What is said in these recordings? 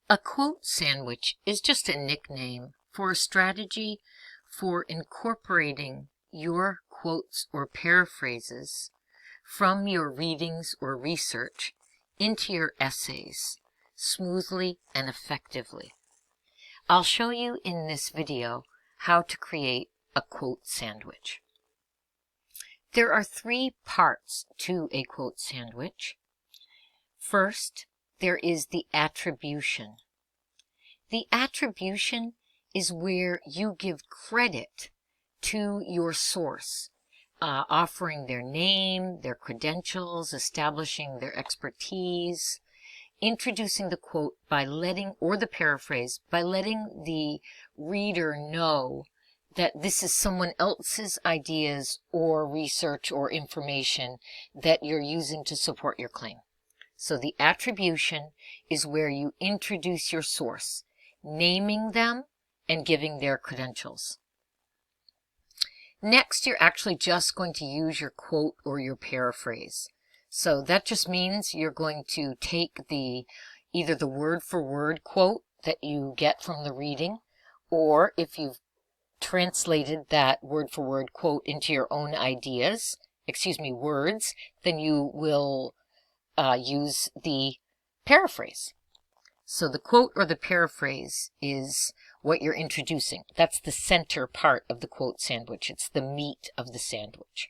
A quote sandwich is just a nickname for a strategy for incorporating your quotes or paraphrases from your readings or research into your essays smoothly and effectively. I'll show you in this video how to create a quote sandwich. There are 3 parts to a quote sandwich. First, there is the attribution. The attribution is where you give credit to your source, offering their name, their credentials, establishing their expertise, introducing the quote by letting, or the paraphrase, by letting the reader know that this is someone else's ideas or research or information that you're using to support your claim. So the attribution is where you introduce your source, naming them and giving their credentials. Next, you're actually just going to use your quote or your paraphrase. So that just means you're going to take either the word-for-word quote that you get from the reading, or if you've translated that word-for-word quote into your own words, then you will use the paraphrase. So the quote or the paraphrase is what you're introducing. That's the center part of the quote sandwich. It's the meat of the sandwich.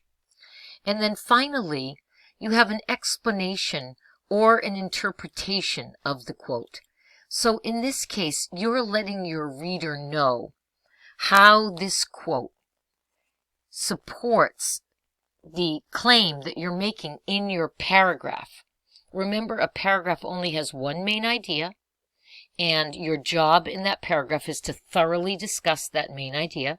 And then finally, you have an explanation or an interpretation of the quote. So in this case, you're letting your reader know how this quote supports the claim that you're making in your paragraph. Remember, a paragraph only has one main idea, and your job in that paragraph is to thoroughly discuss that main idea.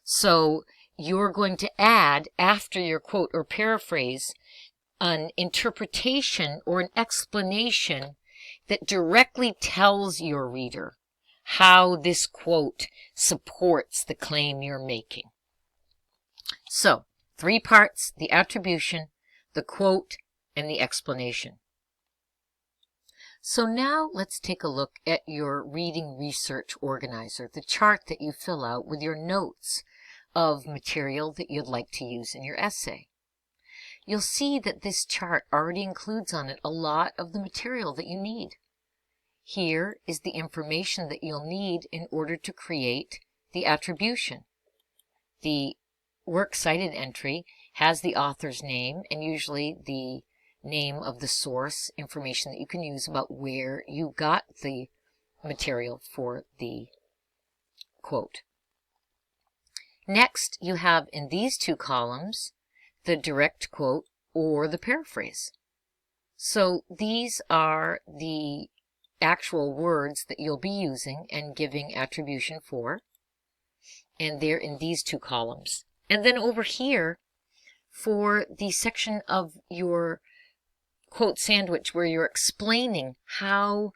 So you're going to add, after your quote or paraphrase, an interpretation or an explanation that directly tells your reader how this quote supports the claim you're making. So, 3 parts: the attribution, the quote, and the explanation. So now let's take a look at your reading research organizer, the chart that you fill out with your notes of material that you'd like to use in your essay. You'll see that this chart already includes on it a lot of the material that you need. Here is the information that you'll need in order to create the attribution. The works cited entry has the author's name and usually the name of the source, information that you can use about where you got the material for the quote. Next, you have in these 2 columns the direct quote or the paraphrase. So these are the actual words that you'll be using and giving attribution for, and they're in these 2 columns. And then over here, for the section of your quote sandwich where you're explaining how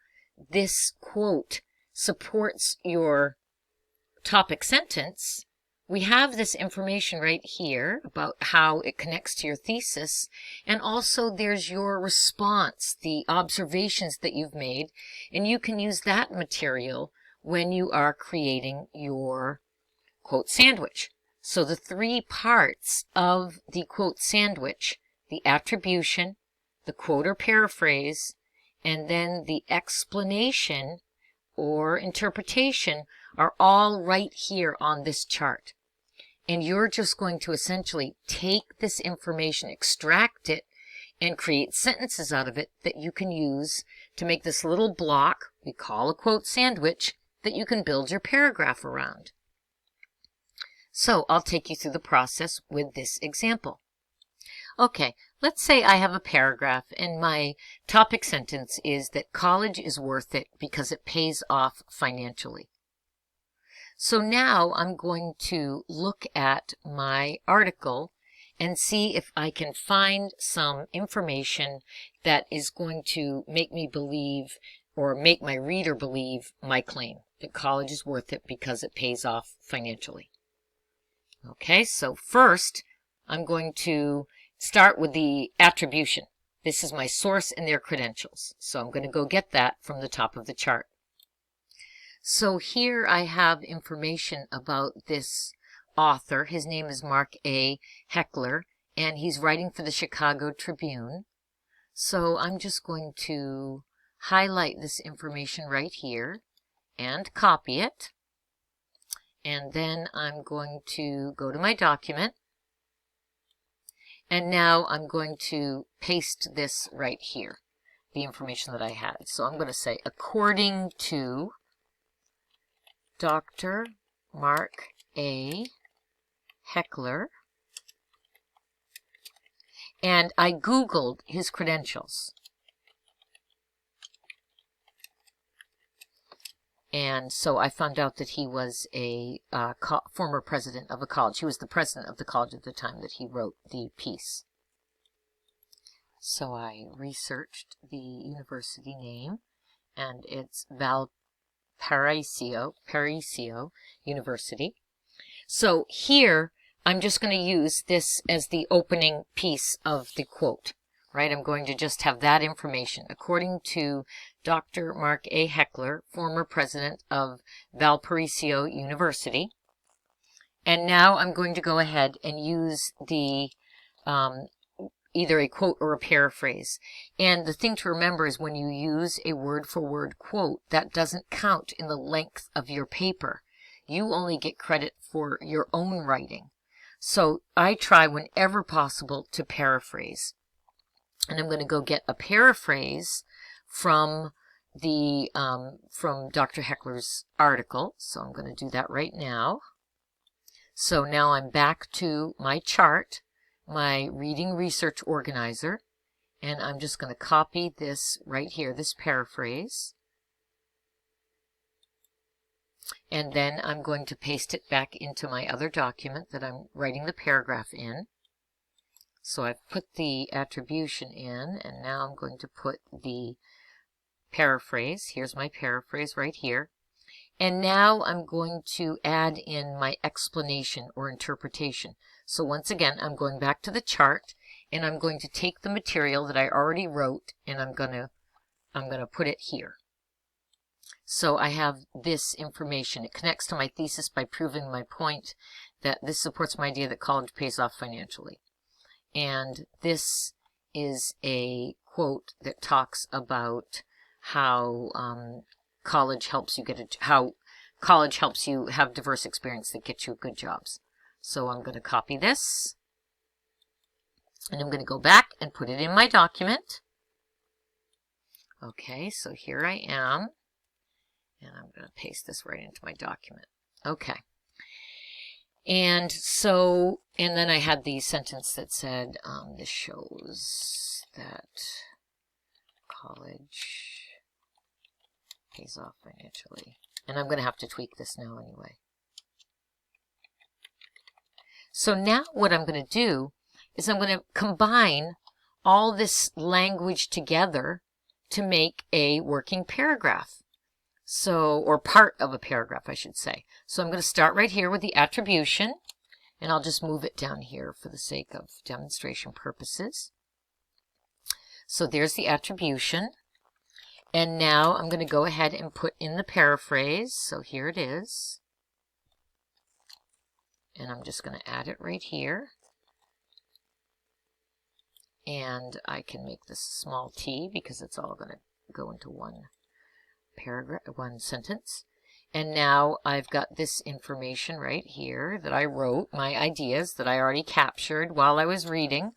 this quote supports your topic sentence, we have this information right here about how it connects to your thesis, and also there's your response, the observations that you've made, and you can use that material when you are creating your quote sandwich. So the 3 parts of the quote sandwich, the attribution, the quote or paraphrase, and then the explanation or interpretation, are all right here on this chart. And you're just going to essentially take this information, extract it, and create sentences out of it that you can use to make this little block we call a quote sandwich that you can build your paragraph around. So I'll take you through the process with this example. Okay, let's say I have a paragraph and my topic sentence is that college is worth it because it pays off financially. So now I'm going to look at my article and see if I can find some information that is going to make me believe, or make my reader believe, my claim that college is worth it because it pays off financially. Okay, so first I'm going to start with the attribution. This is my source and their credentials. So I'm going to go get that from the top of the chart. So here I have information about this author. His name is Mark A. Heckler, and he's writing for the Chicago Tribune. So I'm just going to highlight this information right here and copy it. And then I'm going to go to my document. And now I'm going to paste this right here, the information that I had. So I'm going to say, according to Dr. Mark A. Heckler, and I Googled his credentials. And so I found out that he was a former president of a college. He was the president of the college at the time that he wrote the piece. So I researched the university name, and it's Valparaiso University. So here, I'm just going to use this as the opening piece of the quote, right? I'm going to just have that information. According to Dr. Mark A. Heckler, former president of Valparaiso University. And now I'm going to go ahead and use the either a quote or a paraphrase. And the thing to remember is when you use a word-for-word quote, that doesn't count in the length of your paper. You only get credit for your own writing. So I try whenever possible to paraphrase. And I'm going to go get a paraphrase from the from Dr. Heckler's article. So I'm going to do that right now. So now I'm back to my chart, my reading research organizer, and I'm just going to copy this right here, this paraphrase. And then I'm going to paste it back into my other document that I'm writing the paragraph in. So I've put the attribution in, and now I'm going to put the paraphrase. Here's my paraphrase right here. And now I'm going to add in my explanation or interpretation. So once again, I'm going back to the chart, and I'm going to take the material that I already wrote, and I'm going to put it here. So I have this information. It connects to my thesis by proving my point that this supports my idea that college pays off financially. And this is a quote that talks about how college helps you have diverse experience that gets you good jobs. So I'm going to copy this, and I'm going to go back and put it in my document. Okay, so here I am, and I'm going to paste this right into my document. Okay. And so, and then I had the sentence that said, this shows that college pays off financially. And I'm going to have to tweak this now anyway. So now what I'm going to do is I'm going to combine all this language together to make a working paragraph. So, or part of a paragraph, I should say. So I'm going to start right here with the attribution, and I'll just move it down here for the sake of demonstration purposes. So there's the attribution. And now I'm going to go ahead and put in the paraphrase. So here it is. And I'm just going to add it right here. And I can make this a small t because it's all going to go into one paragraph, one sentence. And now I've got this information right here that I wrote, my ideas that I already captured while I was reading.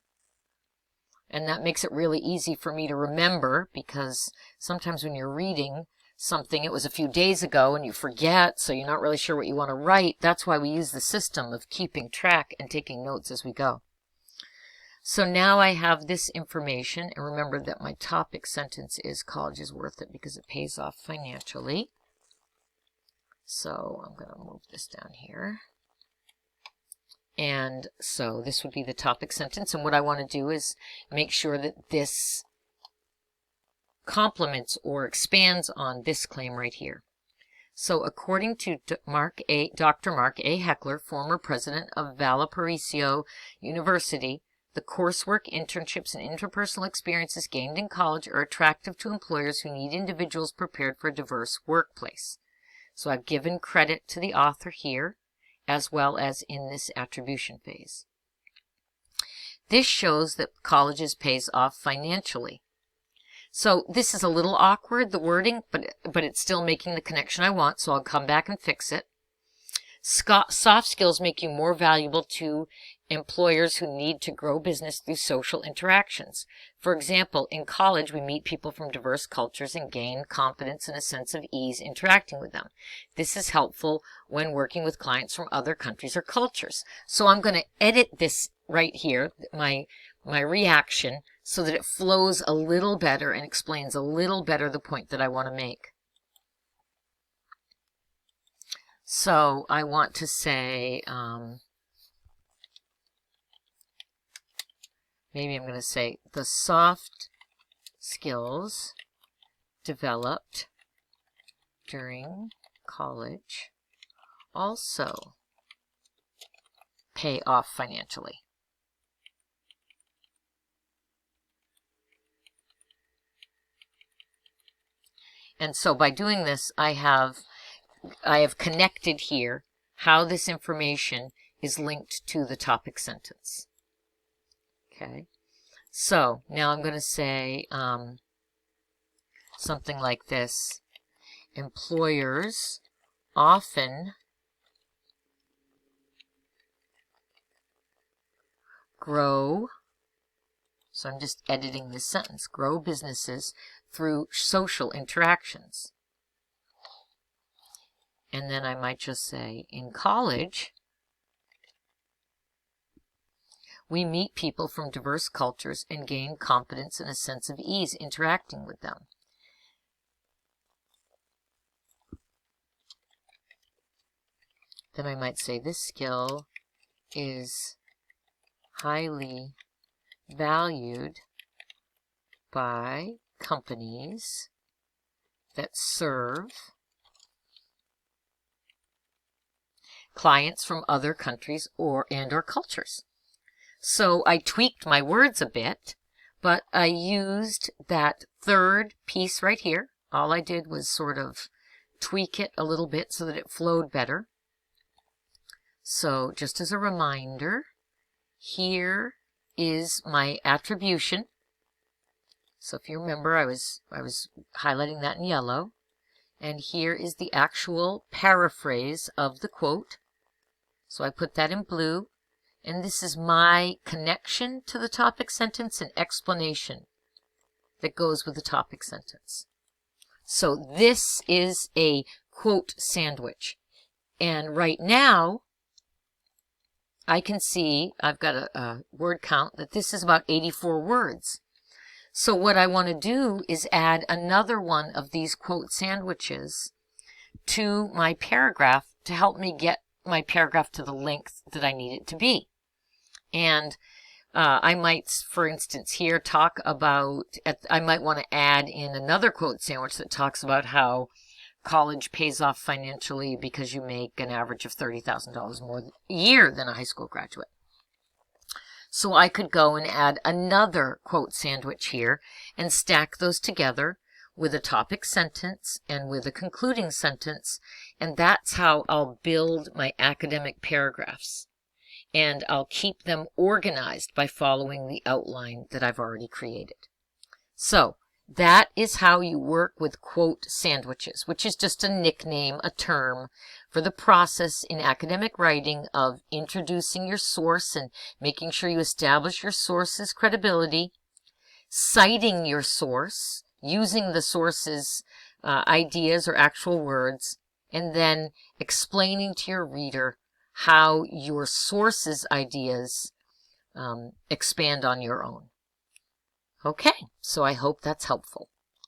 And that makes it really easy for me to remember, because sometimes when you're reading something, it was a few days ago and you forget, so you're not really sure what you want to write. That's why we use the system of keeping track and taking notes as we go. So now I have this information, and remember that my topic sentence is college is worth it because it pays off financially. So I'm going to move this down here. And so this would be the topic sentence, and what I want to do is make sure that this complements or expands on this claim right here. So according to Dr. Mark A. Heckler, former president of Valparaiso University, the coursework, internships, and interpersonal experiences gained in college are attractive to employers who need individuals prepared for a diverse workplace. So I've given credit to the author here, as well as in this attribution phase. This shows that colleges pays off financially. So this is a little awkward, the wording, but it's still making the connection I want, so I'll come back and fix it. Soft skills make you more valuable to employers who need to grow business through social interactions. For example, in college, we meet people from diverse cultures and gain confidence and a sense of ease interacting with them. This is helpful when working with clients from other countries or cultures. So I'm going to edit this right here, my reaction, so that it flows a little better and explains a little better the point that I want to make. So I want to say, maybe I'm going to say the soft skills developed during college also pay off financially. And so by doing this, I have connected here how this information is linked to the topic sentence. Okay, so now I'm going to say something like this. Employers often grow, so I'm just editing this sentence, grow businesses through social interactions. And then I might just say, in college, we meet people from diverse cultures and gain confidence and a sense of ease interacting with them. Then I might say, this skill is highly valued by companies that serve clients from other countries or cultures. So I tweaked my words a bit, but I used that third piece right here. All I did was sort of tweak it a little bit so that it flowed better. So just as a reminder, here is my attribution. So if you remember, I was highlighting that in yellow. And here is the actual paraphrase of the quote. So I put that in blue. And this is my connection to the topic sentence and explanation that goes with the topic sentence. So this is a quote sandwich. And right now, I can see I've got a word count that this is about 84 words. So what I want to do is add another one of these quote sandwiches to my paragraph to help me get my paragraph to the length that I need it to be. And I might, for instance, here talk about, I might want to add in another quote sandwich that talks about how college pays off financially because you make an average of $30,000 more a year than a high school graduate. So I could go and add another quote sandwich here and stack those together with a topic sentence and with a concluding sentence, and that's how I'll build my academic paragraphs. And I'll keep them organized by following the outline that I've already created. So that is how you work with quote sandwiches, which is just a nickname, a term for the process in academic writing of introducing your source and making sure you establish your source's credibility, citing your source, using the source's ideas or actual words, and then explaining to your reader how your source's ideas expand on your own. Okay, so I hope that's helpful.